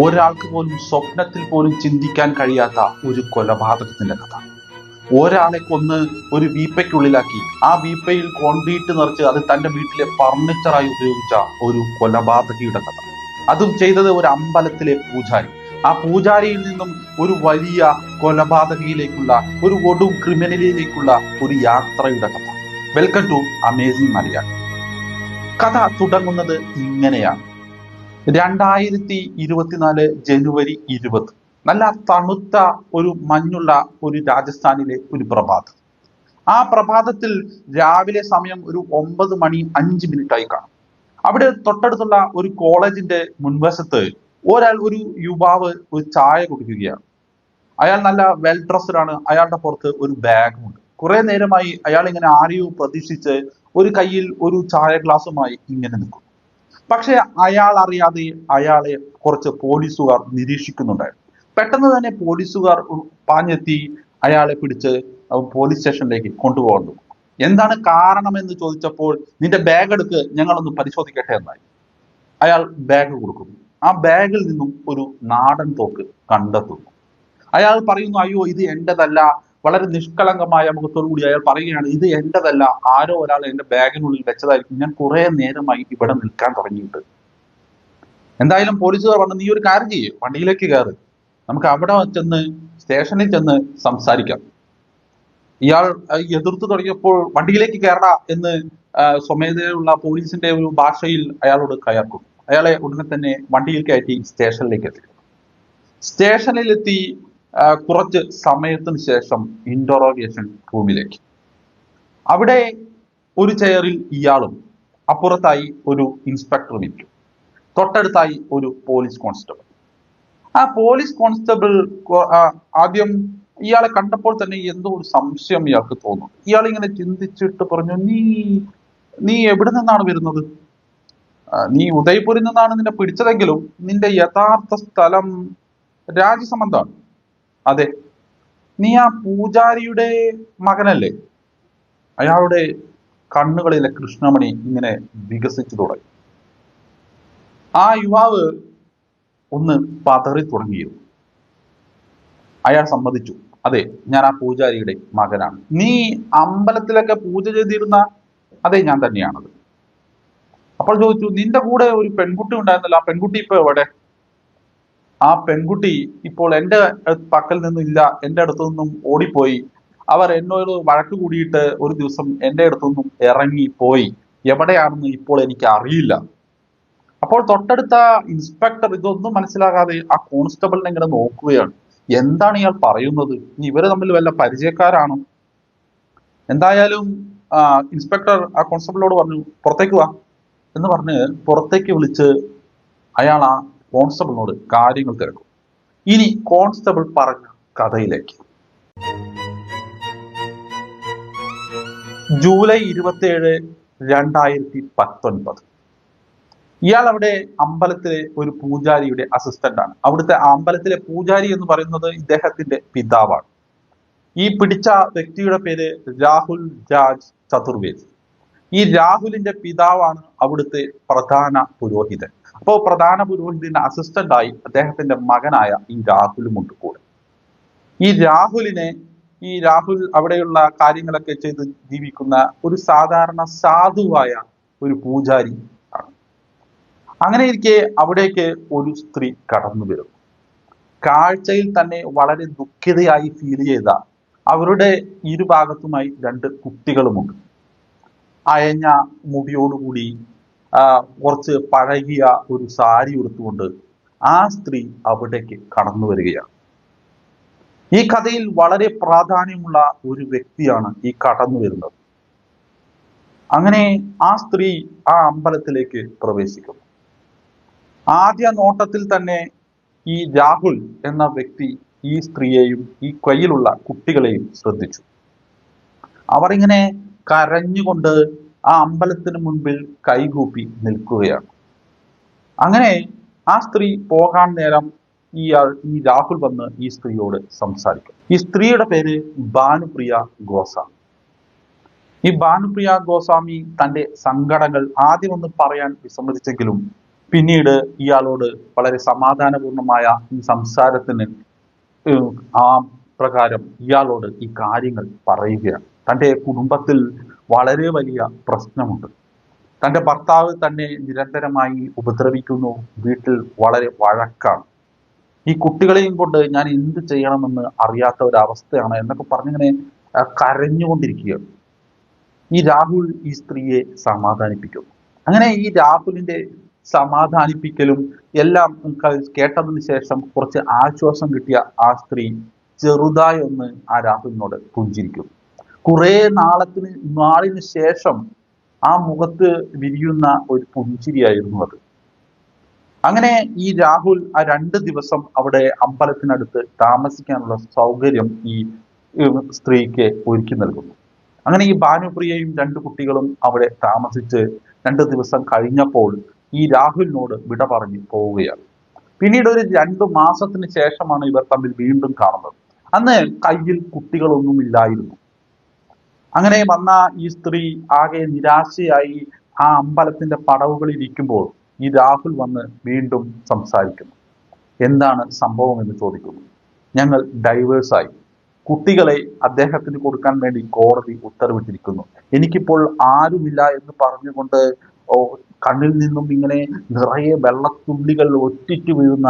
ഒരാൾക്ക് പോലും സ്വപ്നത്തിൽ പോലും ചിന്തിക്കാൻ കഴിയാത്ത ഒരു കൊലപാതകത്തിന്റെ കഥ. ഒരാളെ കൊന്ന് ഒരു വീപ്പയ്ക്കുള്ളിലാക്കി ആ വീപ്പയിൽ കോൺക്രീറ്റ് നിറച്ച് അത് തന്റെ വീട്ടിലെ ഫർണിച്ചറായി ഉപയോഗിച്ച ഒരു കൊലപാതകിയുടെ കഥ. അതും ചെയ്തത് ഒരു അമ്പലത്തിലെ പൂജാരി. ആ പൂജാരിയിൽ നിന്നും ഒരു വലിയ കൊലപാതകിയിലേക്കുള്ള, ഒരു കൊടും ക്രിമിനലിലേക്കുള്ള ഒരു യാത്രയുടെ കഥ. Welcome to amazing Malayalam. കഥ തുടങ്ങുന്നത് ഇങ്ങനെയാണ്. 2024 ജനുവരി 20, നല്ല തണുത്ത ഒരു മഞ്ഞുള്ള ഒരു രാജസ്ഥാനിലെ ഒരു പ്രഭാതം. ആ പ്രഭാതത്തിൽ രാവിലെ സമയം ഒരു 9:05 ആയി കാണും. അവിടെ തൊട്ടടുത്തുള്ള ഒരു കോളേജിന്റെ മുൻവശത്ത് ഒരു യുവാവ് ഒരു ചായ കുടിക്കുകയാണ്. അയാൾ നല്ല വെൽ ഡ്രസ്ഡ് ആണ്. അയാളുടെ പുറത്ത് ഒരു ബാഗുമുണ്ട്. കുറെ നേരമായി അയാൾ ഇങ്ങനെ ആരെയോ പ്രതീക്ഷിച്ച് ഒരു കയ്യിൽ ഒരു ചായ ഗ്ലാസുമായി ഇങ്ങനെ നിൽക്കും. പക്ഷെ അയാൾ അറിയാതെ അയാളെ കുറച്ച് പോലീസുകാർ നിരീക്ഷിക്കുന്നുണ്ടായിരുന്നു. പെട്ടെന്ന് തന്നെ പോലീസുകാർ പാഞ്ഞെത്തി അയാളെ പിടിച്ച് പോലീസ് സ്റ്റേഷനിലേക്ക് കൊണ്ടുപോകുന്നു. എന്താണ് കാരണം എന്ന് ചോദിച്ചപ്പോൾ, നിന്റെ ബാഗ് എടുക്ക്, ഞങ്ങളൊന്ന് പരിശോധിക്കട്ടെ എന്നായി. അയാൾ ബാഗ് കൊടുക്കുന്നു. ആ ബാഗിൽ നിന്നും ഒരു നാടൻ തോക്ക് കണ്ടെത്തുന്നു. അയാൾ പറയുന്നു, അയ്യോ ഇത് എന്റേതല്ല. വളരെ നിഷ്കളങ്കമായ മുഖത്തോടുകൂടി അയാൾ പറയുകയാണ്, ഇത് എന്റേതല്ല, ആരോ ഒരാൾ എന്റെ ബാഗിനുള്ളിൽ വെച്ചതായിരിക്കും, ഞാൻ കുറെ നേരമായി ഇവിടെ നിൽക്കാൻ തുടങ്ങിയിട്ട്. എന്തായാലും പോലീസുകാർ പറഞ്ഞു, നീ ഒരു കാര്യം ചെയ്യ്, വണ്ടിയിലേക്ക് കയറ്, നമുക്ക് അവിടെ ചെന്ന് സ്റ്റേഷനിൽ ചെന്ന് സംസാരിക്കാം. ഇയാൾ എതിർത്ത് തുടങ്ങിയപ്പോൾ വണ്ടിയിലേക്ക് കയറടാ എന്ന് സ്വമേധയുള്ള പോലീസിന്റെ ഒരു ഭാഷയിൽ അയാളോട് കയർക്കും. അയാളെ ഉടനെ തന്നെ വണ്ടിയിൽ കയറ്റി സ്റ്റേഷനിലേക്ക് എത്തി. സ്റ്റേഷനിലെത്തി കുറച്ച് സമയത്തിന് ശേഷം ഇന്ററോഗേഷൻ റൂമിലേക്ക്. അവിടെ ഒരു ചെയറിൽ ഇയാളും അപ്പുറത്തായി ഒരു ഇൻസ്പെക്ടറും ഇരിക്കും. തൊട്ടടുത്തായി ഒരു പോലീസ് കോൺസ്റ്റബിൾ. ആ പോലീസ് കോൺസ്റ്റബിൾ ആദ്യം ഇയാളെ കണ്ടപ്പോൾ തന്നെ എന്തോ ഒരു സംശയം ഇയാൾക്ക് തോന്നും. ഇയാൾ ഇങ്ങനെ ചിന്തിച്ചിട്ട് പറഞ്ഞു, നീ എവിടെ നിന്നാണ് വരുന്നത്? നീ ഉദയ്പൂരിൽ നിന്നാണ് നിന്നെ പിടിച്ചതെങ്കിലും നിന്റെ യഥാർത്ഥ സ്ഥലം രാജസമന്താണ്. അതെ, നീ ആ പൂജാരിയുടെ മകനല്ലേ? അയാളുടെ കണ്ണുകളിലെ കൃഷ്ണമണി ഇങ്ങനെ വികസിച്ചു തുടങ്ങി. ആ യുവാവ് ഒന്ന് പതറി തുടങ്ങിയിരുന്നു. അയാൾ സമ്മതിച്ചു, അതെ, ഞാൻ ആ പൂജാരിയുടെ മകനാണ്. നീ അമ്പലത്തിലൊക്കെ പൂജ ചെയ്തിരുന്ന? അതെ, ഞാൻ തന്നെയാണത്. അപ്പോൾ ചോദിച്ചു, നിന്റെ കൂടെ ഒരു പെൺകുട്ടി ഉണ്ടായിരുന്നല്ലോ, ആ പെൺകുട്ടി ഇപ്പൊ എവിടെ? ആ പെൺകുട്ടി ഇപ്പോൾ എൻ്റെ പക്കൽ നിന്നും ഇല്ല, എൻ്റെ അടുത്തു നിന്നും ഓടിപ്പോയി. അവർ എന്നോട് വഴക്ക് കൂടിയിട്ട് ഒരു ദിവസം എൻ്റെ അടുത്തു നിന്നും ഇറങ്ങി പോയി. എവിടെയാണെന്ന് ഇപ്പോൾ എനിക്ക് അറിയില്ല. അപ്പോൾ തൊട്ടടുത്ത ഇൻസ്പെക്ടർ ഇതൊന്നും മനസ്സിലാകാതെ ആ കോൺസ്റ്റബിളിനെ ഇങ്ങനെ നോക്കുകയാണ്. എന്താണ് ഇയാൾ പറയുന്നത്? ഇവര് തമ്മിൽ വല്ല പരിചയക്കാരാണോ? എന്തായാലും ഇൻസ്പെക്ടർ ആ കോൺസ്റ്റബിളിനോട് പറഞ്ഞു, പുറത്തേക്ക് വാ എന്ന് പറഞ്ഞ് പുറത്തേക്ക് വിളിച്ച് അയാൾ ആ കോൺസ്റ്റബിളിനോട് കാര്യങ്ങൾ തിരക്കും. ഇനി കോൺസ്റ്റബിൾ പറഞ്ഞ കഥയിലേക്ക്. ജൂലൈ 27, 2019. ഇയാൾ അവിടെ അമ്പലത്തിലെ ഒരു പൂജാരിയുടെ അസിസ്റ്റന്റ് ആണ്. അവിടുത്തെ അമ്പലത്തിലെ പൂജാരി എന്ന് പറയുന്നത് ഇദ്ദേഹത്തിന്റെ പിതാവാണ്. ഈ പിടിച്ച വ്യക്തിയുടെ പേര് രാഹുൽ രാജ് ചതുർവേദി. ഈ രാഹുലിന്റെ പിതാവാണ് അവിടുത്തെ പ്രധാന പുരോഹിതൻ. അപ്പോൾ പ്രധാന പുരോഹിതന്റെ അസിസ്റ്റന്റ് ആയി അദ്ദേഹത്തിന്റെ മകനായ ഈ രാഹുലുമുണ്ട് കൂടെ. ഈ രാഹുൽ അവിടെയുള്ള കാര്യങ്ങളൊക്കെ ചെയ്ത് ജീവിക്കുന്ന ഒരു സാധാരണ സാധുവായ ഒരു പൂജാരി ആണ്. അങ്ങനെ ഇരിക്കെ അവിടേക്ക് ഒരു സ്ത്രീ കടന്നു വരുന്നു. കാഴ്ചയിൽ തന്നെ വളരെ ദുഃഖിതയായി ഫീൽ ചെയ്ത അവരുടെ ഇരുഭാഗത്തുമായി 2 കുട്ടികളുമുണ്ട്. അയഞ്ഞ മുടിയോടുകൂടി കുറച്ച് പഴകിയ ഒരു സാരി ഉടുത്തുകൊണ്ട് ആ സ്ത്രീ അവിടേക്ക് കടന്നു വരികയാണ്. ഈ കഥയിൽ വളരെ പ്രാധാന്യമുള്ള ഒരു വ്യക്തിയാണ് ഈ കടന്നു വരുന്നത്. അങ്ങനെ ആ സ്ത്രീ ആ അമ്പലത്തിലേക്ക് പ്രവേശിക്കുന്നു. ആദ്യ നോട്ടത്തിൽ തന്നെ ഈ രാഹുൽ എന്ന വ്യക്തി ഈ സ്ത്രീയെയും ഈ കയ്യിലുള്ള കുട്ടികളെയും ശ്രദ്ധിച്ചു. അവർ ഇങ്ങനെ കരഞ്ഞുകൊണ്ട് ആ അമ്പലത്തിന് മുൻപിൽ കൈകൂപ്പി നിൽക്കുകയാണ്. അങ്ങനെ ആ സ്ത്രീ പോകാൻ നേരം ഈ രാഹുൽ വന്ന് ഈ സ്ത്രീയോട് സംസാരിക്കും. ഈ സ്ത്രീയുടെ പേര് ഭാനുപ്രിയ ഗോസ്വാമി. ഈ ഭാനുപ്രിയ ഗോസ്വാമി തന്റെ സങ്കടങ്ങൾ ആദ്യമൊന്ന് പറയാൻ വിസമ്മതിച്ചെങ്കിലും പിന്നീട് ഇയാളോട് വളരെ സമാധാനപൂർണമായ ഈ സംസാരത്തിന് ആ പ്രകാരം ഇയാളോട് ഈ കാര്യങ്ങൾ പറയുകയാണ്. തൻ്റെ കുടുംബത്തിൽ വളരെ വലിയ പ്രശ്നമുണ്ട്. തൻ്റെ ഭർത്താവ് തന്നെ നിരന്തരമായി ഉപദ്രവിക്കുന്നു. വീട്ടിൽ വളരെ വഴക്കാണ്. ഈ കുട്ടികളെയും കൊണ്ട് ഞാൻ എന്ത് ചെയ്യണമെന്ന് അറിയാത്ത ഒരവസ്ഥയാണ് എന്നൊക്കെ പറഞ്ഞിങ്ങനെ കരഞ്ഞുകൊണ്ടിരിക്കുകയാണ്. ഈ രാഹുൽ ഈ സ്ത്രീയെ സമാധാനിപ്പിക്കുന്നു. അങ്ങനെ ഈ രാഹുലിന്റെ സമാധാനിപ്പിക്കലും എല്ലാം കേട്ടതിന് ശേഷം കുറച്ച് ആശ്വാസം കിട്ടിയ ആ സ്ത്രീ ചെറുതായി ഒന്ന് ആ രാഹുലിനോട് പുഞ്ചിരിക്കുന്നു. കുറെ നാളിന് ശേഷം ആ മുഖത്ത് വിരിയുന്ന ഒരു പുഞ്ചിരിയായിരുന്നു അത്. അങ്ങനെ ഈ രാഹുൽ ആ 2 ദിവസം അവിടെ അമ്പലത്തിനടുത്ത് താമസിക്കാനുള്ള സൗകര്യം ഈ സ്ത്രീക്ക് ഒരുക്കി നൽകുന്നു. അങ്ങനെ ഈ ഭാനുപ്രിയയും 2 കുട്ടികളും അവിടെ താമസിച്ച് 2 ദിവസം കഴിഞ്ഞപ്പോൾ ഈ രാഹുലിനോട് വിട പറഞ്ഞ് പോവുകയാണ്. പിന്നീട് ഒരു 2 മാസത്തിന് ശേഷമാണ് ഇവർ തമ്മിൽ വീണ്ടും കാണുന്നത്. അന്ന് കയ്യിൽ കുട്ടികളൊന്നുമില്ലായിരുന്നു. അങ്ങനെ വന്ന ഈ സ്ത്രീ ആകെ നിരാശയായി ആ അമ്പലത്തിന്റെ പടവുകളിൽ ഇരിക്കുമ്പോൾ ഈ രാഹുൽ വന്ന് വീണ്ടും സംസാരിക്കുന്നു. എന്താണ് സംഭവം എന്ന് ചോദിക്കുന്നു. ഞങ്ങൾ ഡൈവേഴ്സായി. കുട്ടികളെ അദ്ദേഹത്തിന് കൊടുക്കാൻ വേണ്ടി കോടതി ഉത്തരവിട്ടിരിക്കുന്നു. എനിക്കിപ്പോൾ ആരുമില്ല എന്ന് പറഞ്ഞുകൊണ്ട് കണ്ണിൽ നിന്നും ഇങ്ങനെ നിറയെ വെള്ളത്തുള്ളികൾ ഒറ്റിറ്റ് വീഴുന്ന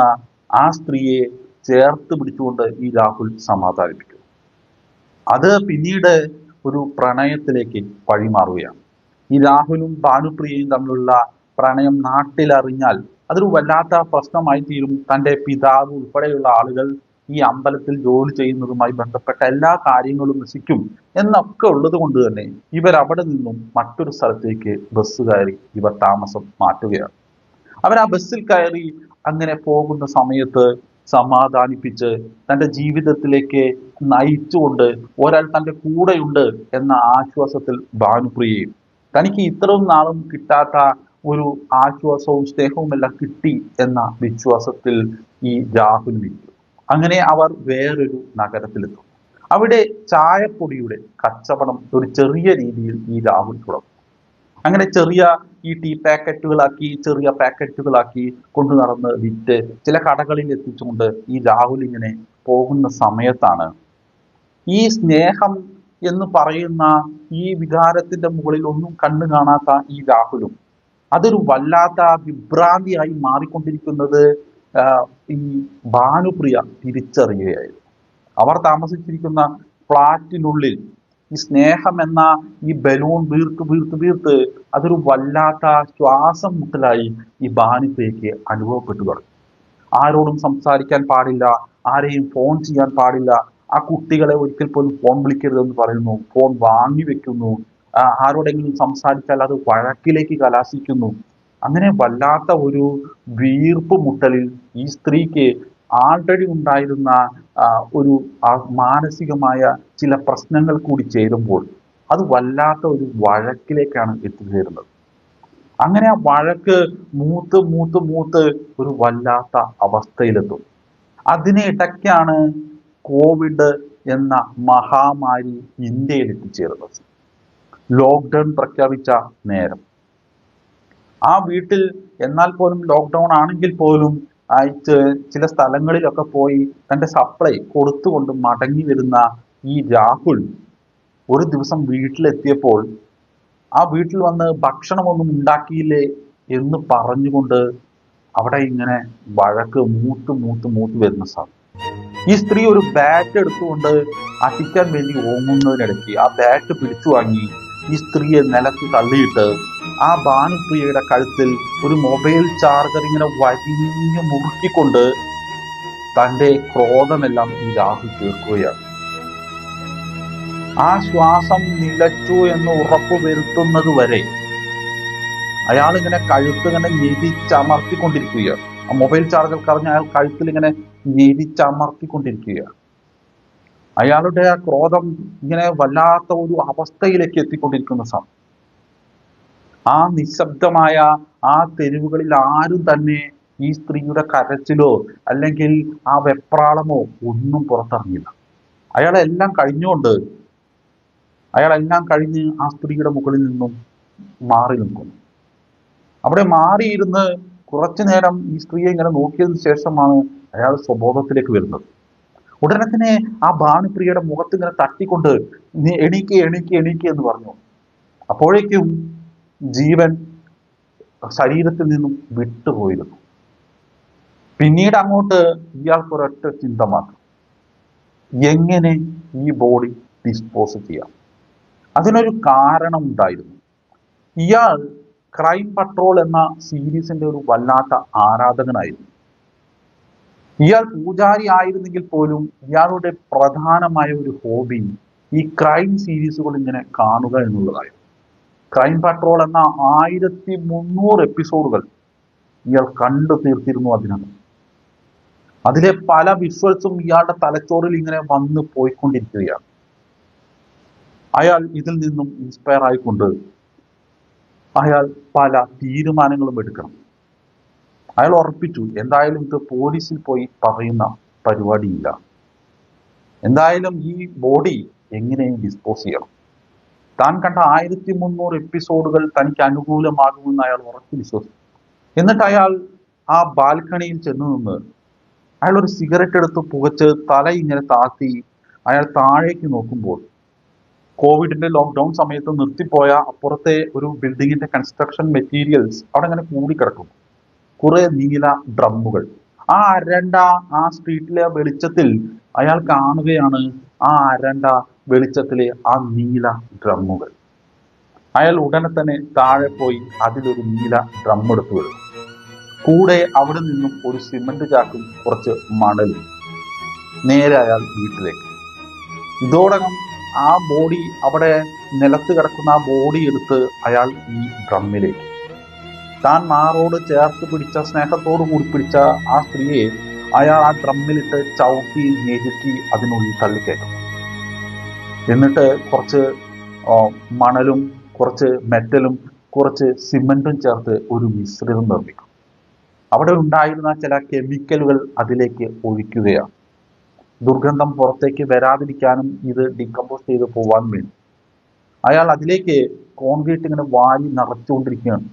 ആ സ്ത്രീയെ ചേർത്ത് പിടിച്ചുകൊണ്ട് ഈ രാഹുൽ സമാധാനിപ്പിക്കുന്നു. അത് പിന്നീട് ഒരു പ്രണയത്തിലേക്ക് വഴിമാറുകയാണ്. ഈ രാഹുലും ഭാനുപ്രിയയും തമ്മിലുള്ള പ്രണയം നാട്ടിലറിഞ്ഞാൽ അതൊരു വല്ലാത്ത പ്രശ്നമായി തീരും. തൻ്റെ പിതാവ് ഉൾപ്പെടെയുള്ള ആളുകൾ ഈ അമ്പലത്തിൽ ജോലി ചെയ്യുന്നതുമായി ബന്ധപ്പെട്ട എല്ലാ കാര്യങ്ങളും നശിക്കും എന്നൊക്കെ ഉള്ളത് കൊണ്ട് തന്നെ ഇവർ അവിടെ നിന്നും മറ്റൊരു സ്ഥലത്തേക്ക് ബസ് കയറി ഇവർ താമസം മാറ്റുകയാണ്. അവർ ആ ബസ്സിൽ കയറി അങ്ങനെ പോകുന്ന സമയത്ത് സമാധാനിപ്പിച്ച് തൻ്റെ ജീവിതത്തിലേക്ക് നയിച്ചുകൊണ്ട് ഒരാൾ തൻ്റെ കൂടെയുണ്ട് എന്ന ആശ്വാസത്തിൽ ഭാനുപ്രിയയും തനിക്ക് ഇത്രയും നാളും കിട്ടാത്ത ഒരു ആശ്വാസവും സ്നേഹവും എല്ലാം കിട്ടി എന്ന വിശ്വാസത്തിൽ ഈ രാഹുൽ ഇരിക്കും. അങ്ങനെ അവർ വേറൊരു നഗരത്തിലെത്തും. അവിടെ ചായപ്പൊടിയുടെ കച്ചവടം ഒരു ചെറിയ രീതിയിൽ ഈ രാഹുൽ തുടങ്ങും. അങ്ങനെ ചെറിയ ഈ ടീ ചെറിയ പാക്കറ്റുകളാക്കി കൊണ്ടു നടന്ന് വിറ്റ് ചില കടകളിൽ എത്തിച്ചുകൊണ്ട് ഈ രാഹുൽ ഇങ്ങനെ പോകുന്ന സമയത്താണ് ഈ സ്നേഹം എന്ന് പറയുന്ന ഈ വികാരത്തിന്റെ മുകളിൽ ഒന്നും കണ്ണു കാണാത്ത ഈ രാഹുലും അതൊരു വല്ലാത്ത വിഭ്രാന്തിയായി മാറിക്കൊണ്ടിരിക്കുന്നത് ഈ ഭാനുപ്രിയ തിരിച്ചറിയുകയായിരുന്നു. അവർ താമസിച്ചിരിക്കുന്ന ഫ്ലാറ്റിനുള്ളിൽ ഈ സ്നേഹം എന്ന ഈ ബലൂൺ വീർത്ത് അതൊരു വല്ലാത്ത ശ്വാസം മുട്ടലായി ഈ ഭാനുപ്രിയയ്ക്ക് അനുഭവപ്പെട്ടു തുടങ്ങി. ആരോടും സംസാരിക്കാൻ പാടില്ല, ആരെയും ഫോൺ ചെയ്യാൻ പാടില്ല, ആ കുട്ടികളെ ഒരിക്കൽ പോലും ഫോൺ വിളിക്കരുതെന്ന് പറയുന്നു, ഫോൺ വാങ്ങി വെക്കുന്നു, ആരോടെങ്കിലും സംസാരിച്ചാൽ അത് വഴക്കിലേക്ക് കലാശിക്കുന്നു. അങ്ങനെ വല്ലാത്ത ഒരു വീർപ്പ് മുട്ടലിൽ ഈ സ്ത്രീക്ക് ആൾറെഡി ഉണ്ടായിരുന്ന ഒരു മാനസികമായ ചില പ്രശ്നങ്ങൾ കൂടി ചേരുമ്പോൾ അത് വല്ലാത്ത ഒരു വഴക്കിലേക്കാണ് എത്തിച്ചേരുന്നത്. അങ്ങനെ ആ വഴക്ക് മൂത്ത് ഒരു വല്ലാത്ത അവസ്ഥയിലെത്തും. അതിനിടയ്ക്കാണ് കോവിഡ് എന്ന മഹാമാരി ഇന്ത്യയിൽ എത്തിച്ചേരുന്നത്. ലോക്ക്ഡൗൺ പ്രഖ്യാപിച്ച നേരം ആ വീട്ടിൽ എന്നാൽ പോലും ലോക്ക്ഡൗൺ ആണെങ്കിൽ പോലും ചില സ്ഥലങ്ങളിലൊക്കെ പോയി തൻ്റെ സപ്ലൈ കൊടുത്തുകൊണ്ട് മടങ്ങി വരുന്ന ഈ രാഹുൽ ഒരു ദിവസം വീട്ടിലെത്തിയപ്പോൾ ആ വീട്ടിൽ വന്ന് ഭക്ഷണമൊന്നും ഉണ്ടാക്കിയില്ലേ എന്ന് പറഞ്ഞുകൊണ്ട് അവിടെ ഇങ്ങനെ വഴക്ക് മൂത്ത് വരുന്ന സാധനം. ഈ സ്ത്രീ ഒരു ബാറ്റ് എടുത്തുകൊണ്ട് അടിക്കാൻ വേണ്ടി ഓങ്ങുന്നതിനിടയ്ക്ക് ആ ബാറ്റ് പിടിച്ചു വാങ്ങി ഈ സ്ത്രീയെ നിലത്ത് തള്ളിയിട്ട് ആ ഭാനുപ്രിയയുടെ കഴുത്തിൽ ഒരു മൊബൈൽ ചാർജർ ഇങ്ങനെ വരിഞ്ഞു മുറുക്കിക്കൊണ്ട് തൻ്റെ ക്രോധമെല്ലാം ഈ രാഹുൽ തീർക്കുകയാണ്. ആ ശ്വാസം നിലച്ചു എന്ന് ഉറപ്പ് വരുത്തുന്നത് വരെ അയാൾ ഇങ്ങനെ കഴുത്തിങ്ങനെ ഞെരിച്ചമർത്തിക്കൊണ്ടിരിക്കുകയാണ്. ആ മൊബൈൽ ചാർജർ കറിഞ്ഞ് അയാൾ കഴുത്തിൽ ഇങ്ങനെ ഞെരിച്ചമർത്തിക്കൊണ്ടിരിക്കുകയാണ്. അയാളുടെ ആ ക്രോധം ഇങ്ങനെ വല്ലാത്ത ഒരു അവസ്ഥയിലേക്ക് എത്തിക്കൊണ്ടിരിക്കുന്ന സമയം ആ നിശബ്ദമായ ആ തെരുവുകളിൽ ആരും തന്നെ ഈ സ്ത്രീയുടെ കരച്ചിലോ അല്ലെങ്കിൽ ആ വെപ്രാളമോ ഒന്നും പുറത്തിറങ്ങില്ല. അയാളെല്ലാം കഴിഞ്ഞ് ആ സ്ത്രീയുടെ മുകളിൽ നിന്നും മാറി നിൽക്കുന്നു. അവിടെ മാറിയിരുന്ന് കുറച്ചു നേരം ഈ സ്ത്രീയെ ഇങ്ങനെ നോക്കിയതിനു ശേഷമാണ് അയാൾ സ്വബോധത്തിലേക്ക് വരുന്നത്. ഉടനെ തന്നെ ആ ഭാനുപ്രിയയുടെ മുഖത്ത് ഇങ്ങനെ തട്ടിക്കൊണ്ട് നീ എണീക്ക് എണീക്ക് എണീക്ക് എന്ന് പറഞ്ഞു. അപ്പോഴേക്കും ജീവൻ ശരീരത്തിൽ നിന്നും വിട്ടുപോയിരുന്നു. പിന്നീട് അങ്ങോട്ട് ഇയാൾക്ക് ഒരൊറ്റ ചിന്ത മാത്രം, എങ്ങനെ ഈ ബോഡി ഡിസ്പോസ് ചെയ്യാം. അതിനൊരു കാരണം ഉണ്ടായിരുന്നു. ഇയാൾ ക്രൈം പട്രോൾ എന്ന സീരീസിന്റെ ഒരു വല്ലാത്ത ആരാധകനായിരുന്നു. ഇയാൾ പൂജാരി ആയിരുന്നെങ്കിൽ പോലും ഇയാളുടെ പ്രധാനമായ ഒരു ഹോബി ഈ ക്രൈം സീരീസുകൾ ഇങ്ങനെ കാണുക എന്നുള്ളതായിരുന്നു. ക്രൈം പട്രോൾ എന്ന 1300 എപ്പിസോഡുകൾ ഇയാൾ കണ്ടു തീർത്തിരുന്നു. അതിലെ പല വിഷ്വൽസും ഇയാളുടെ തലച്ചോറിൽ ഇങ്ങനെ വന്ന് പോയിക്കൊണ്ടിരിക്കുകയാണ്. അയാൾ ഇതിൽ നിന്നും ഇൻസ്പയർ ആയിക്കൊണ്ട് അയാൾ പല തീരുമാനങ്ങളും എടുക്കണം. അയാൾ ഉറപ്പിച്ചു, എന്തായാലും ഇത് പോലീസിൽ പോയി പറയുന്ന പരിപാടിയില്ല, എന്തായാലും ഈ ബോഡി എങ്ങനെയും ഡിസ്പോസ് ചെയ്യണം. താൻ കണ്ട 1300 എപ്പിസോഡുകൾ തനിക്ക് അനുകൂലമാകുമെന്ന് അയാൾ ഉറച്ചു വിശ്വസിച്ചു. എന്നിട്ട് അയാൾ ആ ബാൽക്കണിയിൽ ചെന്ന് നിന്ന് അയാൾ ഒരു സിഗരറ്റ് എടുത്ത് പുകച്ച് തല ഇങ്ങനെ താഴ്ത്തി അയാൾ താഴേക്ക് നോക്കുമ്പോൾ കോവിഡിന്റെ ലോക്ക്ഡൌൺ സമയത്ത് നിർത്തിപ്പോയ അപ്പുറത്തെ ഒരു ബിൽഡിങ്ങിന്റെ കൺസ്ട്രക്ഷൻ മെറ്റീരിയൽസ് അവിടെ ഇങ്ങനെ കൂടിക്കിടക്കുന്നു. കുറെ നീല ഡ്രമ്മുകൾ. ആ അരണ്ട ആ സ്ട്രീറ്റിലെ വെളിച്ചത്തിൽ അയാൾ കാണുകയാണ് ആ അരണ്ട വെളിച്ചത്തിലെ ആ നീല ഡ്രമ്മുകൾ. അയാൾ ഉടനെ തന്നെ താഴെ പോയി അതിലൊരു നീല ഡ്രം എടുത്തു വരും. കൂടെ അവിടെ നിന്നും ഒരു സിമന്റ് ചാക്കും കുറച്ച് മണലും. നേരെ അയാൾ വീട്ടിലേക്ക്. ഇതോടകം ആ ബോഡി അവിടെ നിലത്ത് കിടക്കുന്ന ആ ബോഡി എടുത്ത് അയാൾ ഈ ഡ്രമ്മിലേക്ക്, താൻ മാറോട് ചേർത്ത് പിടിച്ച, സ്നേഹത്തോടു കൂടി പിടിച്ച ആ സ്ത്രീയെ അയാൾ ആ ഡ്രമ്മിലിട്ട് ചവിട്ടി ഞെരുക്കി അതിനുള്ളിൽ തള്ളിക്കയറ്റും. എന്നിട്ട് കുറച്ച് മണലും കുറച്ച് മെറ്റലും കുറച്ച് സിമന്റും ചേർത്ത് ഒരു മിശ്രിതം നിർമ്മിക്കും. അവിടെ ഉണ്ടായിരുന്ന ചില കെമിക്കലുകൾ അതിലേക്ക് ഒഴിക്കുകയാണ്. ദുർഗന്ധം പുറത്തേക്ക് വരാതിരിക്കാനും ഇത് ഡീകമ്പോസ് ചെയ്ത് പോവാൻ വേണ്ടി അയാൾ അതിലേക്ക് കോൺക്രീറ്റ് ഇങ്ങനെ വാരി നിറച്ചുകൊണ്ടിരിക്കുകയാണ്.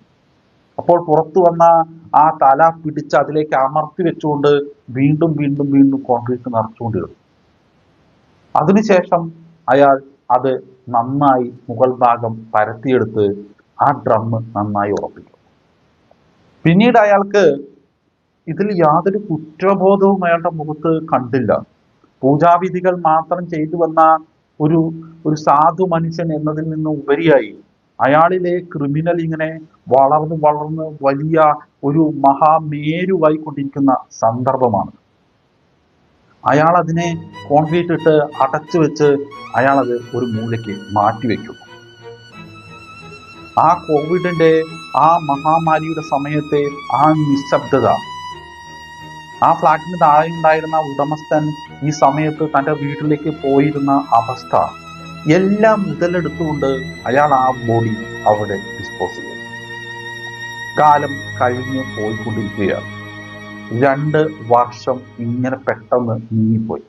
അപ്പോൾ പുറത്തു വന്ന ആ തല പിടിച്ച് അതിലേക്ക് അമർത്തി വെച്ചുകൊണ്ട് വീണ്ടും വീണ്ടും വീണ്ടും കോൺക്രീറ്റ് നിറച്ചുകൊണ്ടിരുന്നു. അതിനുശേഷം അയാൾ അത് നന്നായി മുകൾ ഭാഗം പരത്തിയെടുത്ത് ആ ഡ്രം നന്നായി ഉറപ്പിക്കും. പിന്നീട് അയാൾക്ക് ഇതിൽ യാതൊരു കുറ്റബോധവും അയാളുടെ മുഖത്ത് കണ്ടില്ല. പൂജാവിധികൾ മാത്രം ചെയ്തു വന്ന ഒരു സാധു മനുഷ്യൻ എന്നതിൽ നിന്ന് ഉപരിയായി അയാളിലെ ക്രിമിനൽ ഇങ്ങനെ വളർന്ന് വളർന്ന് വലിയ ഒരു മഹാമേരുവായി കൊണ്ടിരിക്കുന്ന സന്ദർഭമാണ്. അയാൾ അതിനെ കോൺക്രീറ്റ് ഇട്ട് അടച്ചു വെച്ച് അയാൾ അത് ഒരു മൂലയ്ക്ക് മാറ്റിവെക്കുന്നു. ആ കോവിഡിന്റെ ആ മഹാമാരിയുടെ സമയത്തെ ആ നിശബ്ദത, ആ ഫ്ലാറ്റിന് താഴെ ഉണ്ടായിരുന്ന ഉടമസ്ഥൻ ഈ സമയത്ത് തൻ്റെ വീട്ടിലേക്ക് പോയിരുന്ന അവസ്ഥ എല്ലാം മുതലെടുത്തുകൊണ്ട് അയാൾ ആ ബോഡി അവിടെ ഡിസ്പോസ് ചെയ്തു. കാലം കഴിഞ്ഞ് പോയിക്കൊണ്ടിരിക്കുകയാണ്. 2 വർഷം ഇങ്ങനെ പെട്ടെന്ന് നീങ്ങിപ്പോയി.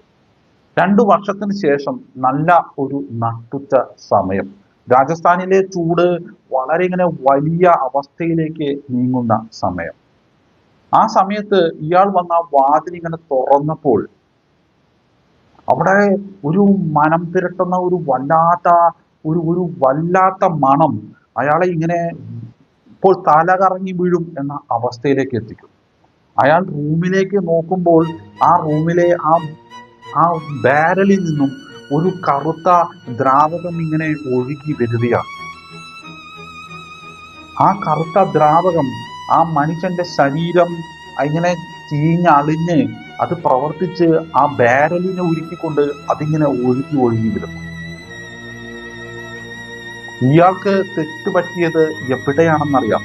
2 വർഷത്തിന് ശേഷം നല്ല ഒരു നട്ടുച്ച സമയം, രാജസ്ഥാനിലെ ചൂട് വളരെ ഇങ്ങനെ വലിയ അവസ്ഥയിലേക്ക് നീങ്ങുന്ന സമയം. ആ സമയത്ത് ഇയാൾ വന്ന വാതിൽ ഇങ്ങനെ തുറന്നപ്പോൾ അവിടെ ഒരു മനം പുരട്ടുന്ന ഒരു വല്ലാത്ത മണം അയാളെ ഇങ്ങനെ ഇപ്പോൾ തല കറങ്ങി വീഴും എന്ന അവസ്ഥയിലേക്ക് എത്തിക്കും. അയാൾ റൂമിലേക്ക് നോക്കുമ്പോൾ ആ റൂമിലെ ആ ബാരലിൽ നിന്നും ഒരു കറുത്ത ദ്രാവകം ഇങ്ങനെ ഒഴുകി വരികയാണ്. ആ കറുത്ത ദ്രാവകം ആ മനുഷ്യന്റെ ശരീരം ഇങ്ങനെ ചീഞ്ഞളിഞ്ഞ് അത് പ്രവർത്തിച്ച് ആ ബാരലിനെ ഉരുക്കിക്കൊണ്ട് അതിങ്ങനെ ഒഴുകി വരുന്നു. ഇയാൾക്ക് തെറ്റുപറ്റിയത് എവിടെയാണെന്നറിയാം.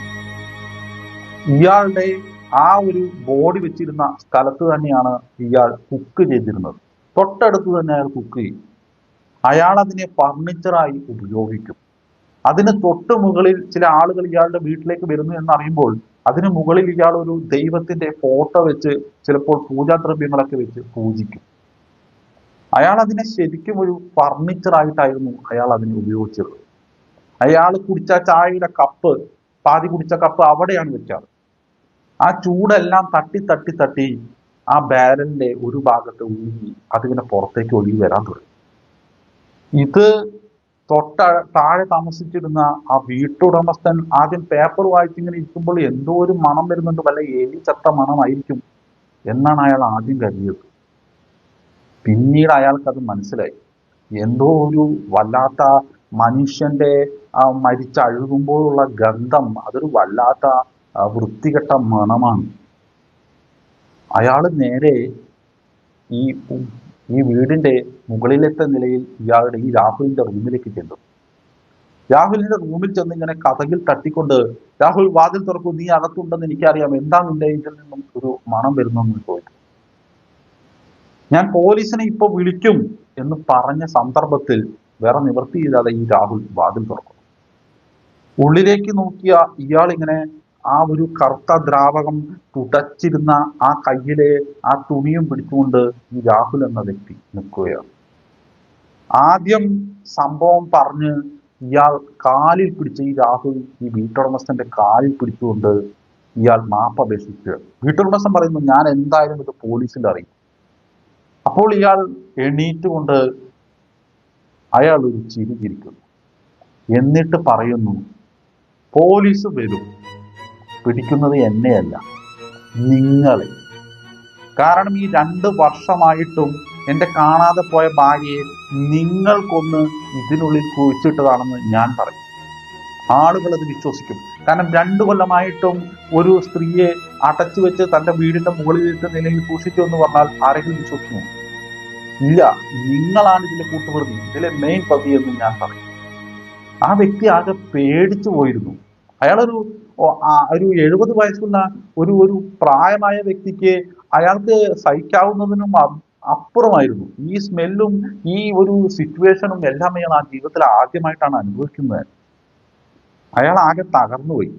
ഇയാളുടെ ആ ഒരു ബോഡി വെച്ചിരുന്ന സ്ഥലത്ത് തന്നെയാണ് ഇയാൾ കുക്ക് ചെയ്തിരുന്നത്. തൊട്ടടുത്ത് തന്നെ അയാൾ കുക്ക് ചെയ്യും. അയാൾ അതിനെ ഫർണിച്ചറായി ഉപയോഗിക്കും. അതിന് തൊട്ട് മുകളിൽ ചില ആളുകൾ ഇയാളുടെ വീട്ടിലേക്ക് വരുന്നു എന്നറിയുമ്പോൾ അതിന് മുകളിൽ ഇയാൾ ഒരു ദൈവത്തിന്റെ ഫോട്ടോ വെച്ച് ചിലപ്പോൾ പൂജാദ്രവ്യങ്ങളൊക്കെ വെച്ച് പൂജിക്കും. അയാൾ അതിനെ ശരിക്കും ഒരു ഫർണിച്ചറായിട്ടായിരുന്നു അയാൾ അതിനെ ഉപയോഗിച്ചത്. അയാൾ കുടിച്ച ചായയുടെ കപ്പ്, പാതി കുടിച്ച കപ്പ് അവിടെയാണ് വെക്കാറ്. ആ ചൂടെല്ലാം തട്ടി തട്ടി തട്ടി ആ ബാരലിന്റെ ഒരു ഭാഗത്ത് ഊരി അതിങ്ങനെ പുറത്തേക്ക് ഒഴുകി വരാൻ തുടങ്ങി. ഇത് താഴെ താമസിച്ചിരുന്ന ആ വീട്ടുടമസ്ഥൻ ആദ്യം പേപ്പർ വായിച്ചിങ്ങനെ ഇരിക്കുമ്പോൾ എന്തോ ഒരു മണം വരുന്നുണ്ട്, വല്ല എലി ചത്ത മണമായിരിക്കും എന്നാണ് അയാൾ ആദ്യം കരുതിയത്. പിന്നീട് അയാൾക്കത് മനസ്സിലായി, എന്തോ ഒരു വല്ലാത്ത മനുഷ്യന്റെ മരിച്ചഴുകുമ്പോഴുള്ള ഗന്ധം, അതൊരു വല്ലാത്ത വൃത്തികെട്ട മണമാണ്. അയാൾ നേരെ ഈ ഈ വീടിന്റെ മുകളിലത്തെ നിലയിൽ ഇയാളുടെ ഈ രാഹുലിന്റെ റൂമിലേക്ക് ചെന്നു. രാഹുലിന്റെ റൂമിൽ ചെന്ന് ഇങ്ങനെ കതകിൽ തട്ടിക്കൊണ്ട്, രാഹുൽ വാതിൽ തുറക്കൂ, നീ അകത്തുണ്ടെന്ന് എനിക്കറിയാം, എന്താ നിന്റെ ഇതിൽ നിന്നും ഒരു മണം വരുന്നെന്ന് ചോദിച്ചു. ഞാൻ പോലീസിനെ ഇപ്പൊ വിളിക്കും എന്ന് പറഞ്ഞ സന്ദർഭത്തിൽ വേറെ നിവൃത്തിയില്ലാതെ ഈ രാഹുൽ വാതിൽ തുറക്കും. ഉള്ളിലേക്ക് നോക്കിയ ഇയാൾ ഇങ്ങനെ ആ ഒരു കറുത്ത ദ്രാവകം തുടച്ചിരുന്ന ആ കയ്യിലെ ആ തുണിയും പിടിച്ചുകൊണ്ട് ഈ രാഹുൽ എന്ന വ്യക്തി നിൽക്കുകയാണ്. ആദ്യം സംഭവം പറഞ്ഞ് ഇയാൾ കാലിൽ പിടിച്ച്, ഈ രാഹുൽ ഈ വീട്ടുടമസ്ഥന്റെ കാലിൽ പിടിച്ചുകൊണ്ട് ഇയാൾ മാപ്പ് അപേക്ഷിക്കുക. വീട്ടുടമസ്ഥൻ പറയുന്നു, ഞാൻ എന്തായാലും ഇത് പോലീസിൽ അറിയിക്കും. അപ്പോൾ ഇയാൾ എണീറ്റുകൊണ്ട് അയാൾ ഒരു ചിരി ചിരിക്കുന്നു. എന്നിട്ട് പറയുന്നു, പോലീസ് വരും, പിടിക്കുന്നത് എന്നെയല്ല, നിങ്ങളെ. കാരണം ഈ 2 വർഷമായിട്ടും എൻ്റെ കാണാതെ പോയ ഭാര്യയെ നിങ്ങൾക്കൊന്ന് ഇതിനുള്ളിൽ കുഴിച്ചിട്ടതാണെന്ന് ഞാൻ പറയും. ആളുകൾ അത് വിശ്വസിക്കും. കാരണം 2 കൊല്ലമായിട്ടും ഒരു സ്ത്രീയെ അടച്ചു വെച്ച് തൻ്റെ വീടിന്റെ മുകളിലിട്ട് നിലയിൽ സൂക്ഷിച്ചു എന്ന് പറഞ്ഞാൽ ആരെങ്കിലും വിശ്വസിക്കുമോ? ഇല്ല. നിങ്ങളാണ് ഇതിലെ കൂട്ടുപ്രതി, ഇതിലെ മെയിൻ പ്രതി എന്ന് ഞാൻ പറയും. ആ വ്യക്തി ആകെ പേടിച്ചു പോയിരുന്നു. അയാളൊരു 70 വയസ്സുള്ള ഒരു പ്രായമായ വ്യക്തിക്ക് അയാൾക്ക് സഹിക്കാവുന്നതിനും അപ്പുറമായിരുന്നു ഈ സ്മെല്ലും ഈ ഒരു സിറ്റുവേഷനും എല്ലാം. അയാൾ ആ ജീവിതത്തിൽ ആദ്യമായിട്ടാണ് അനുഭവിക്കുന്നത്. അയാൾ ആകെ തകർന്നുപോയി.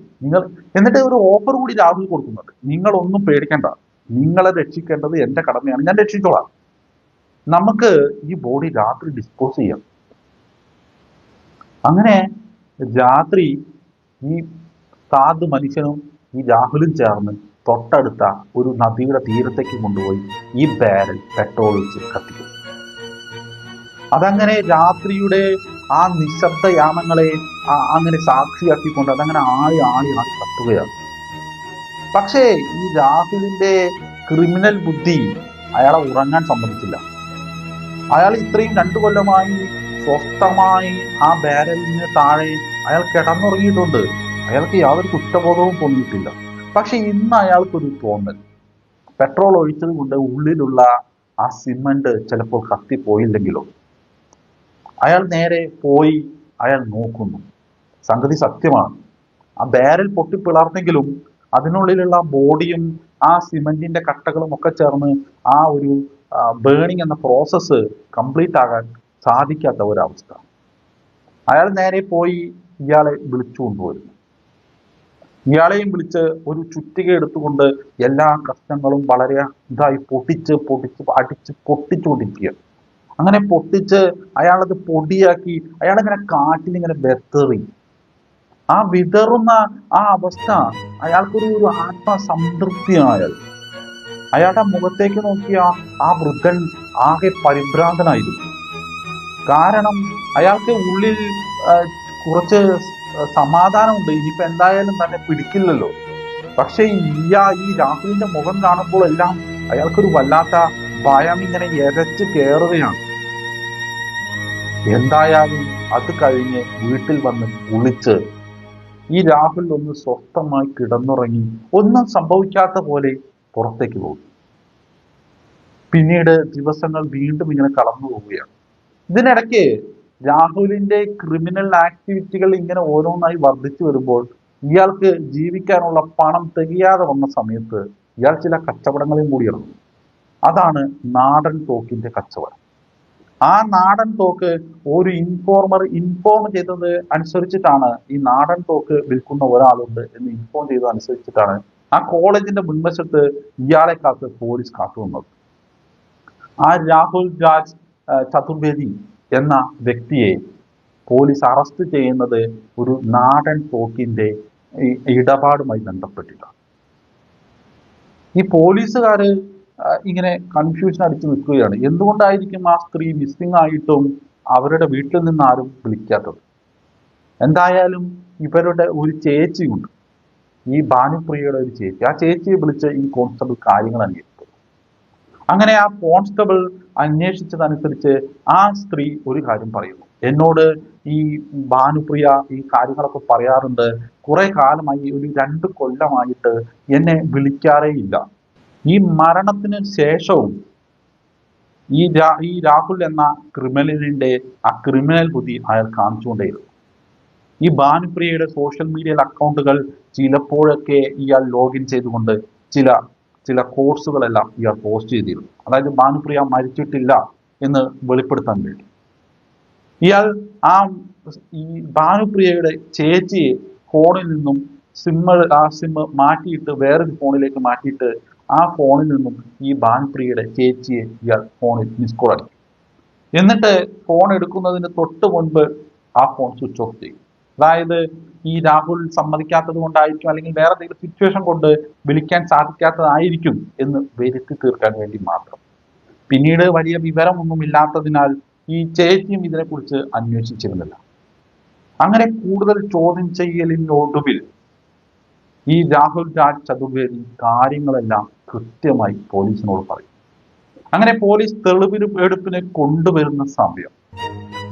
എന്നിട്ട് ഒരു ഓഫർ കൂടി രാഹുൽ കൊടുക്കുന്നുണ്ട്, നിങ്ങളൊന്നും പേടിക്കണ്ട, നിങ്ങളെ രക്ഷിക്കേണ്ടത് എൻ്റെ കടമയാണ്, ഞാൻ രക്ഷിച്ചോളാം, നമുക്ക് ഈ ബോഡി രാത്രി ഡിസ്പോസ് ചെയ്യാം. അങ്ങനെ രാത്രി ഈ സാധു മനുഷ്യനും ഈ രാഹുലും ചേർന്ന് തൊട്ടടുത്ത ഒരു നദിയുടെ തീരത്തേക്ക് കൊണ്ടുപോയി ഈ ബാരൽ പെട്രോൾ വെച്ച് കത്തിക്കും. അതങ്ങനെ രാത്രിയുടെ ആ നിശബ്ദയാമങ്ങളെ അങ്ങനെ സാക്ഷിയാക്കിക്കൊണ്ട് അതങ്ങനെ ആളി കത്തുകയാണ്. പക്ഷേ ഈ രാഹുലിന്റെ ക്രിമിനൽ ബുദ്ധി അയാളെ ഉറങ്ങാൻ സമ്മതിച്ചില്ല. അയാൾ ഇത്രയും 2 കൊല്ലമായി സ്വസ്ഥമായി ആ ബാരലിന് താഴെ അയാൾ കിടന്നുറങ്ങിയിട്ടുണ്ട്. അയാൾക്ക് യാതൊരു കുറ്റബോധവും തോന്നിയിട്ടില്ല. പക്ഷെ ഇന്ന് അയാൾക്കൊരു തോന്നൽ, പെട്രോൾ ഒഴിച്ചത് കൊണ്ട് ഉള്ളിലുള്ള ആ സിമന്റ് ചിലപ്പോൾ കത്തിപ്പോയില്ലെങ്കിലോ. അയാൾ നേരെ പോയി അയാൾ നോക്കുന്നു. സംഗതി സത്യമാണ്. ആ ബാരൽ പൊട്ടിപ്പിളർന്നെങ്കിലും അതിനുള്ളിലുള്ള ബോഡിയും ആ സിമന്റിന്റെ കട്ടകളും ഒക്കെ ചേർന്ന് ആ ഒരു ബേണിംഗ് എന്ന പ്രോസസ്സ് കംപ്ലീറ്റ് ആകാൻ സാധിക്കാത്ത ഒരവസ്ഥ. അയാൾ നേരെ പോയി ഇയാളെ വിളിച്ചു കൊണ്ടുവരുന്നു. ഇയാളെയും വിളിച്ച് ഒരു ചുറ്റിക എടുത്തുകൊണ്ട് എല്ലാ കഷ്ണങ്ങളും വളരെ ഇതായി പൊട്ടിച്ചുകൊണ്ടിരിക്കുക. അങ്ങനെ പൊട്ടിച്ച് അയാളത് പൊടിയാക്കി അയാളിങ്ങനെ കാട്ടിലിങ്ങനെ വെതറി. ആ വിതറുന്ന ആ അവസ്ഥ അയാൾക്കൊരു ആത്മസംതൃപ്തിയാണ്. അയാളുടെ മുഖത്തേക്ക് നോക്കിയ ആ വൃദ്ധൻ ആകെ പരിഭ്രാന്തനായിരുന്നു. കാരണം അയാൾക്ക് ഉള്ളിൽ കുറച്ച് സമാധാനമുണ്ട്, ഇനിയിപ്പോ എന്തായാലും തന്നെ പിടിക്കില്ലല്ലോ. പക്ഷെ ഈ രാഹുലിന്റെ മുഖം കാണുമ്പോൾ എല്ലാം അയാൾക്കൊരു വല്ലാത്ത ഭയം ഇങ്ങനെ എരച്ച് കയറുകയാണ്. എന്തായാലും അത് കഴിഞ്ഞ് വീട്ടിൽ വന്ന് കുളിച്ച് ഈ രാഹുൽ ഒന്ന് സ്വസ്ഥമായി കിടന്നുറങ്ങി ഒന്നും സംഭവിക്കാത്ത പോലെ പുറത്തേക്ക് പോകും. പിന്നീട് ദിവസങ്ങൾ വീണ്ടും ഇങ്ങനെ കടന്നു പോവുകയാണ്. ഇതിനിടയ്ക്ക് രാഹുലിന്റെ ക്രിമിനൽ ആക്ടിവിറ്റികൾ ഇങ്ങനെ ഓരോന്നായി വർദ്ധിച്ചു വരുമ്പോൾ ഇയാൾക്ക് ജീവിക്കാനുള്ള പണം തികയാതെ വന്ന സമയത്ത് ഇയാൾ ചില കച്ചവടങ്ങളും കൂടി ഇറങ്ങും. അതാണ് നാടൻ തോക്കിന്റെ കച്ചവടം. ആ നാടൻ തോക്ക് ഒരു ഇൻഫോം ചെയ്തത് അനുസരിച്ചിട്ടാണ്, ഈ നാടൻ തോക്ക് വിൽക്കുന്ന ഒരാളുണ്ട് എന്ന് ഇൻഫോം ചെയ്തത് അനുസരിച്ചിട്ടാണ് ആ കോളേജിന്റെ മുൻവശത്ത് ഇയാളെ കാത്ത് പോലീസ് കാത്തുവന്നത്. ആ രാഹുൽ രാജ് ചതുർവേദി എന്ന വ്യക്തിയെ പോലീസ് അറസ്റ്റ് ചെയ്യുന്നത് ഒരു നാടൻ തോക്കിന്റെ ഇടപാടുമായി ബന്ധപ്പെട്ടിട്ടാണ്. ഈ പോലീസുകാര് ഇങ്ങനെ കൺഫ്യൂഷൻ അടിച്ചു നിൽക്കുകയാണ്. എന്തുകൊണ്ടായിരിക്കും ആ സ്ത്രീ മിസ്സിംഗ് ആയിട്ടും അവരുടെ വീട്ടിൽ നിന്ന് ആരും വിളിക്കാത്തത്? എന്തായാലും ഇവരുടെ ഒരു ചേച്ചിയുണ്ട്, ഈ ഭാനുപ്രിയയുടെ ഒരു ചേച്ചി. ആ ചേച്ചിയെ വിളിച്ച് ഈ കോൺസ്റ്റബിൾ കാര്യങ്ങൾ അന്വേഷിച്ചു. അങ്ങനെ ആ കോൺസ്റ്റബിൾ അന്വേഷിച്ചതനുസരിച്ച് ആ സ്ത്രീ ഒരു കാര്യം പറയുന്നു. എന്നോട് ഈ ഭാനുപ്രിയ ഈ കാര്യങ്ങളൊക്കെ പറയാറുണ്ട്. കുറെ കാലമായി, ഒരു 2 കൊല്ലമായിട്ട് എന്നെ വിളിക്കാറേ ഇല്ല. ഈ മരണത്തിന് ശേഷവും ഈ രാഹുൽ എന്ന ക്രിമിനലിന്റെ ആ ക്രിമിനൽ ബുദ്ധി അയാൾ കാണിച്ചുകൊണ്ടേയിരുന്നു. ഈ ഭാനുപ്രിയയുടെ സോഷ്യൽ മീഡിയ അക്കൗണ്ടുകൾ ചിലപ്പോഴൊക്കെ ഇയാൾ ലോഗിൻ ചെയ്തുകൊണ്ട് ചില കോഴ്സുകളെല്ലാം ഇയാൾ പോസ്റ്റ് ചെയ്തിരുന്നു. അതായത് ഭാനുപ്രിയ മരിച്ചിട്ടില്ല എന്ന് വെളിപ്പെടുത്താൻ വേണ്ടി. ഇയാൾ ഈ ഭാനുപ്രിയയുടെ ചേച്ചിയെ ഫോണിൽ നിന്നും സിം മാറ്റിയിട്ട് വേറൊരു ഫോണിലേക്ക് മാറ്റിയിട്ട് ആ ഫോണിൽ നിന്നും ഈ ഭാനുപ്രിയയുടെ ചേച്ചിയെ ഇയാൾ ഫോണിൽ മിസ് കോൾ അടിക്കും. എന്നിട്ട് ഫോൺ എടുക്കുന്നതിന് തൊട്ട് മുൻപ് ആ ഫോൺ സ്വിച്ച് ഓഫ് ചെയ്യും. അതായത് ഈ രാഹുൽ സമ്മതിക്കാത്തത് കൊണ്ടായിരിക്കും, അല്ലെങ്കിൽ വേറെ എന്തെങ്കിലും സിറ്റുവേഷൻ കൊണ്ട് വിളിക്കാൻ സാധിക്കാത്തതായിരിക്കും എന്ന് വരുത്തി തീർക്കാൻ വേണ്ടി മാത്രം. പിന്നീട് വലിയ വിവരമൊന്നും ഇല്ലാത്തതിനാൽ ഈ ചേച്ചിയും ഇതിനെക്കുറിച്ച് അന്വേഷിച്ചിരുന്നില്ല. അങ്ങനെ കൂടുതൽ ചോദ്യം ചെയ്യലിനൊടുവിൽ ഈ രാഹുൽ രാജ് ചതുർവേദി കാര്യങ്ങളെല്ലാം കൃത്യമായി പോലീസിനോട് പറയും. അങ്ങനെ പോലീസ് തെളിവെടുപ്പിന് കൊണ്ടുവരുന്ന സമയം,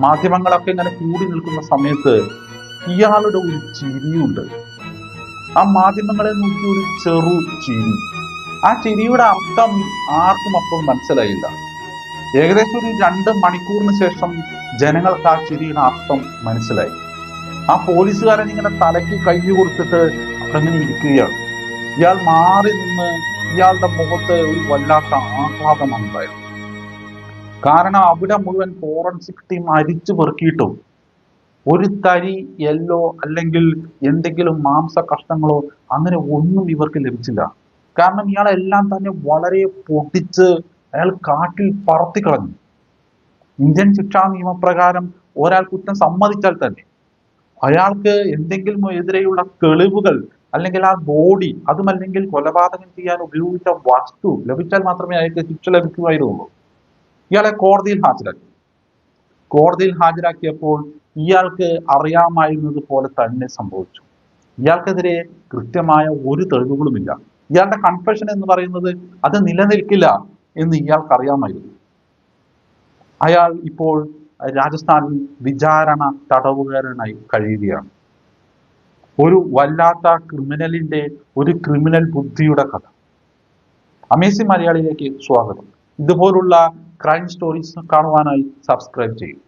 മാധ്യമങ്ങളൊക്കെ ഇങ്ങനെ കൂടി നിൽക്കുന്ന സമയത്ത് ഇയാളുടെ ഒരു ചിരിയുണ്ട്. ആ മാധ്യമങ്ങളെ നോക്കി ഒരു ചെറു ചിരി. ആ ചിരിയുടെ അർത്ഥം ആർക്കും അപ്പോൾ മനസ്സിലായില്ല. ഏകദേശം ഒരു 2 മണിക്കൂറിന് ശേഷം ജനങ്ങൾക്ക് ആ ചിരിയുടെ അർത്ഥം മനസ്സിലായി. ആ പോലീസുകാരൻ ഇങ്ങനെ തലയ്ക്ക് കൈ കൊടുത്തിട്ട് അങ്ങനെ ഇരിക്കുകയാണ്. ഇയാൾ മാറി നിന്ന് ഇയാളുടെ മുഖത്ത് ഒരു വല്ലാത്ത ആഹ്ലാദമാണ് ഉണ്ടായത്. കാരണം അവിടെ മുഴുവൻ ഫോറൻസിക് ടീം അരിച്ചു പെറുക്കിയിട്ടും ഒരു തരി യെല്ലോ അല്ലെങ്കിൽ എന്തെങ്കിലും മാംസ കഷ്ണങ്ങളോ അങ്ങനെ ഒന്നും ഇവർക്ക് ലഭിച്ചില്ല. കാരണം ഇയാളെല്ലാം തന്നെ വളരെ പൊട്ടിച്ച് അയാൾ കാട്ടിൽ പറത്തിക്കളഞ്ഞു. ഇന്ത്യൻ ശിക്ഷാ നിയമപ്രകാരം ഒരാൾ കുറ്റം സമ്മതിച്ചാൽ തന്നെ അയാൾക്ക് എന്തെങ്കിലും എതിരെയുള്ള തെളിവുകൾ അല്ലെങ്കിൽ ആ ബോഡി, അതുമല്ലെങ്കിൽ കൊലപാതകം ചെയ്യാൻ ഉപയോഗിച്ച വസ്തു ലഭിച്ചാൽ മാത്രമേ അയാൾക്ക് ശിക്ഷ ലഭിക്കുമായിരുന്നുള്ളൂ. ഇയാളെ കോടതിയിൽ ഹാജരാക്കിയപ്പോൾ ഇയാൾക്ക് അറിയാമായിരുന്നത് പോലെ തന്നെ സംഭവിച്ചു. ഇയാൾക്കെതിരെ കൃത്യമായ ഒരു തെളിവുകളുമില്ല. ഇയാളുടെ കൺഫെഷൻ എന്ന് പറയുന്നത് അത് നിലനിൽക്കില്ല എന്ന് ഇയാൾക്ക് അറിയാമായിരുന്നു. അയാൾ ഇപ്പോൾ രാജസ്ഥാനിൽ വിചാരണ തടവുകാരനായി കഴിയുകയാണ്. ഒരു വല്ലാത്ത ക്രിമിനലിന്റെ ഒരു ക്രിമിനൽ ബുദ്ധിയുടെ കഥ. അമേസിംഗ് മലയാളിയിലേക്ക് സ്വാഗതം. ഇതുപോലുള്ള ക്രൈം സ്റ്റോറീസ് കാണുവാനായി സബ്സ്ക്രൈബ് ചെയ്യും.